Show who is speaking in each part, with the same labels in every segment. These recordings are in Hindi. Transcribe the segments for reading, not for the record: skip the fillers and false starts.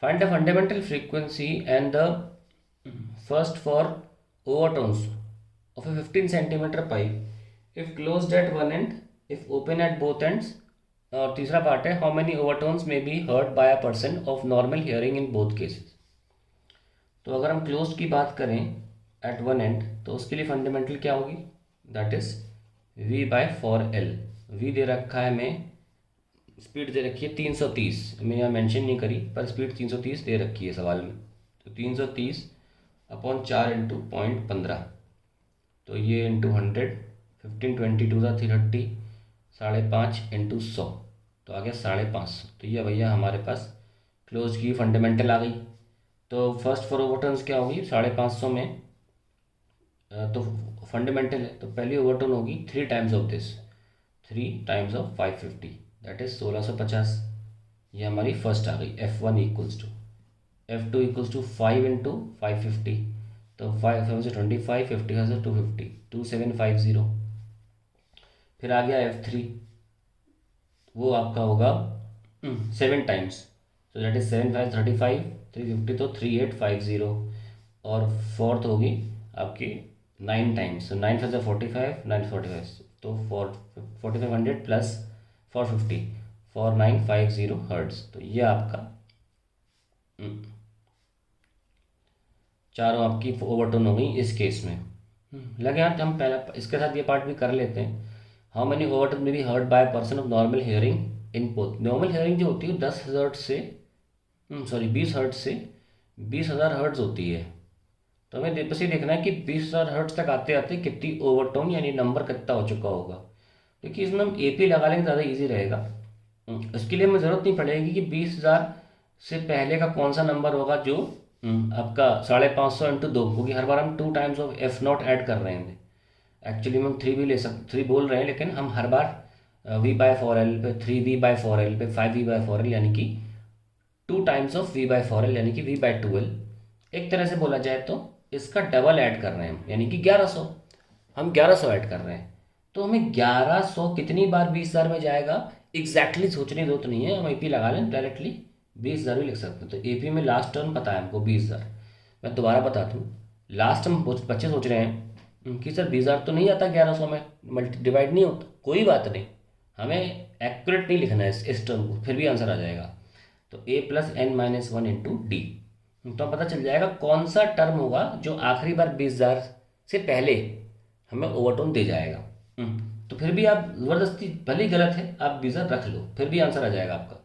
Speaker 1: Find the fundamental frequency and the first for overtones of a 15 centimeter pipe if closed at one end, if open at both ends. और तीसरा पार्ट है हाउ मेनी ओवरटोन्स में be heard by a person of normal hearing in both cases. तो अगर हम क्लोज्ड की बात करें एट वन एंड तो उसके लिए फंडामेंटल क्या होगी, that is V by four L. V दे रखा है हमें, स्पीड दे रखी है 330, मैं यहाँ मेंशन नहीं करी पर स्पीड 330 दे रखी है सवाल में। तो 330 अपॉन 4 इंटू 0.15, तो ये इंटू 100, 15 20 टू ज़ा 330, 5.5 इंटू 100, तो आ गया 550। तो ये भैया हमारे पास क्लोज की फंडामेंटल आ गई। तो फर्स्ट फॉर ओवरटर्न्स क्या होगी 550 में, तो फंडामेंटल है तो पहली ओवरटर्न होगी 3 times of this, 3 times of 550, that is 1650। ये हमारी फर्स्ट आ गई। F1 equals to F2 equals to 5 into 550, तो 5 से 25, 50 से 250, 2750। फिर आ गया F3, वो आपका होगा 7 टाइम्स, तो दैट इज 7 5 35, 350 तो 3850। और फोर्थ होगी आपकी 9 टाइम्स, तो 9 5 से 45, 9 45, तो 4500 प्लस 450, 4950 हर्ट्ज। तो ये आपका चारों आपकी ओवरटोन हो गई इस केस में। लगे यार हम पहला इसके साथ ये पार्ट भी कर लेते हैं। हाउ मेनी ओवरटोन में be heard by person of normal hearing in both. Normal hearing जो होती है 10 हर्ट्ज से, सॉरी 20 हर्ट्ज से 20,000 हर्ट्ज होती है। तो हमें बस ये देखना है कि 20,000 हर्ट्ज तक आते आते कितनी ओवरटोन यानी नंबर कितना हो चुका होगा। क्योंकि इसमें हम एपी लगा लेंगे ज़्यादा इजी रहेगा। इसके लिए हमें ज़रूरत नहीं पड़ेगी कि 20,000 से पहले का कौन सा नंबर होगा जो आपका 550 इंटू 2, क्योंकि हर बार हम 2 times of F not add कर रहे हैं। एक्चुअली हम 3 भी ले सकते, 3 बोल रहे हैं लेकिन हम हर बार वी बाय 4 एल पे, 3v/4l पे, 5v/4l यानी कि 2 टाइम्स ऑफ v/4l यानी कि v/2l। एक तरह से बोला जाए तो इसका डबल ऐड कर रहे हैं हम, यानी कि 1100। हम 1100 ऐड कर रहे हैं, तो हमें 1100 कितनी बार 20,000 में जाएगा एग्जैक्टली सोचने की जरूरत नहीं है, हम एपी लगा लें डायरेक्टली 20,000 भी लिख सकते हैं। तो एपी में लास्ट टर्म पता है हमको 20,000। मैं दोबारा बताता हूँ, लास्ट हम बच्चे सोच रहे हैं कि सर 20,000 तो नहीं आता 1100 में, मल्टी डिवाइड नहीं होता, कोई बात नहीं, हमें एक्यूरेट नहीं लिखना है इस टर्म को, फिर भी आंसर आ जाएगा। तो a+n-1 इंटू डी, तो पता चल जाएगा कौन सा टर्म होगा जो आखिरी बार 20,000 से पहले हमें ओवरटोन दे जाएगा। तो फिर भी आप ज़बरदस्ती, भले ही गलत है, आप 20,000 रख लो फिर भी आंसर आ जाएगा आपका।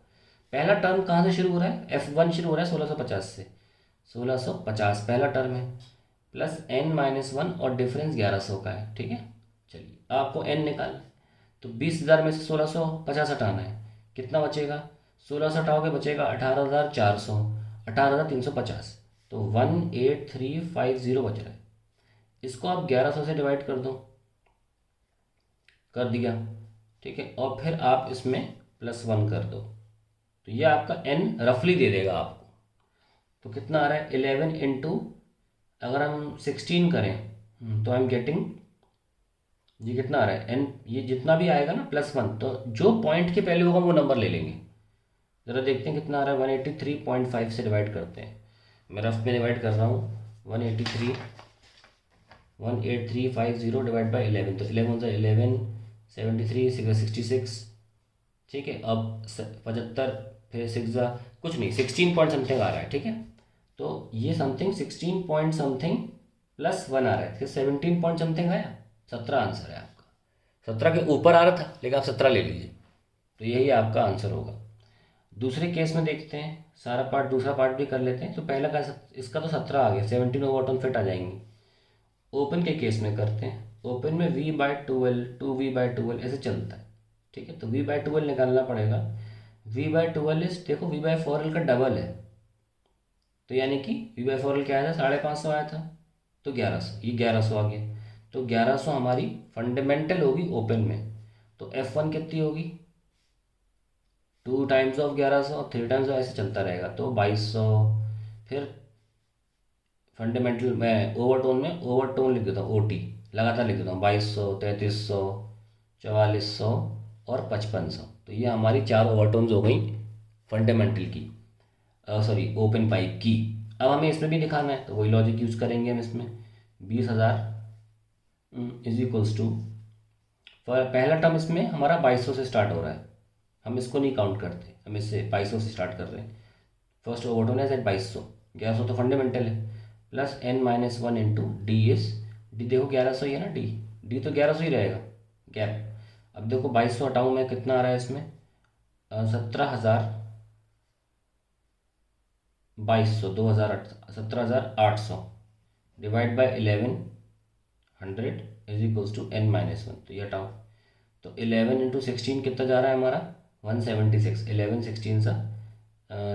Speaker 1: पहला टर्म कहाँ से शुरू हो रहा है, F1 शुरू हो रहा है 1650 से, 1650 पहला टर्म है, प्लस n-1 और डिफरेंस 1100 का है। ठीक है, चलिए आपको n निकालना है, तो 20,000 में से 1650 हटाना है, कितना बचेगा, 16 से हटाओगे बचेगा 18,400, 18,350, तो 18350 बच रहा है। इसको आप 1100 से डिवाइड कर दो, कर दिया, ठीक है, और फिर आप इसमें +1 कर दो, तो ये आपका n रफली दे देगा आपको। तो कितना आ रहा है 11 इंटू, अगर हम 16 करें तो आई एम गेटिंग, ये कितना आ रहा है n, ये जितना भी आएगा ना +1, तो जो पॉइंट के पहले होगा वो नंबर ले लेंगे। ज़रा देखते हैं कितना आ रहा है, 183.5 से डिवाइड करते हैं, मैं रफ में डिवाइड कर रहा हूँ, 18350 डिवाइड बाई 11, तो 11 से 11, 73, 66, ठीक है, अब 75, फिर 6 कुछ नहीं 16 पॉइंट समथिंग आ रहा है। ठीक है, तो ये समथिंग 16 पॉइंट समथिंग +1 आ रहा है, फिर 17 पॉइंट समथिंग आया, 17 आंसर है आपका। 17 के ऊपर आ रहा था लेकिन आप 17 ले लीजिए, तो यही आपका आंसर होगा। दूसरे केस में देखते हैं, सारा पार्ट दूसरा पार्ट भी कर लेते हैं। तो पहला का इसका तो 17 आ गया, 17 ओवरटोन फिट आ जाएंगी। ओपन के केस में करते हैं, ओपन में v/2l 2v/2l ऐसे चलता है। ठीक है, तो v/2l निकालना पड़ेगा, v/2l इस देखो v/4l का डबल है, तो यानी कि v/4l क्या आया था 550 आया था, तो 1100, ये 1100 आ गया, तो 1100 हमारी फंडामेंटल होगी ओपन में। तो F1 कितनी होगी 2 टाइम्स ऑफ 1100, 3 टाइम्स ऑफ, ऐसे चलता रहेगा, तो 2200। फिर फंडामेंटल में ओवरटोन में ओवरटोन लिख देता हूँ, OT लगातार लिख देता हूँ, 2200, 3300, 4400 और 5500। तो ये हमारी 4 ओवरटोन्स हो गई फंडामेंटल की। सॉरी ओपन पाइप की। अब हमें इसमें भी दिखाना है तो वही लॉजिक यूज़ करेंगे हम इसमें। 20,000 इज इक्वल्स टू, पहला टर्म इसमें हमारा 2200 से स्टार्ट हो रहा है, हम इसको नहीं काउंट करते, हम इससे 2200 से स्टार्ट कर रहे हैं। फर्स्ट ओवरटोन है एट 2200, 1100 तो फंडामेंटल है, plus n-1 into D is, D देखो 1100 ही है ना, डी तो 1100 ही रहेगा गैप। अब देखो 2200 हटाऊँ मैं, कितना आ रहा है इसमें 17,2200, 17,800 divide by 1100 is equals to n-1, तो ये हटाओ तो 11 इंटू 16 कितना जा रहा है हमारा 176, 11 16 सा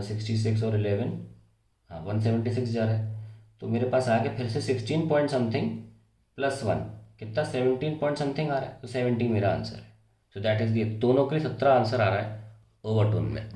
Speaker 1: 66 और 11, हाँ 176 जा रहा है। तो मेरे पास आ गया फिर से 16 पॉइंट समथिंग प्लस 1, कितना 17 पॉइंट समथिंग आ रहा है, तो 17 मेरा आंसर है। सो दैट इज दी, दोनों के लिए 17 आंसर आ रहा है ओवरटोन में।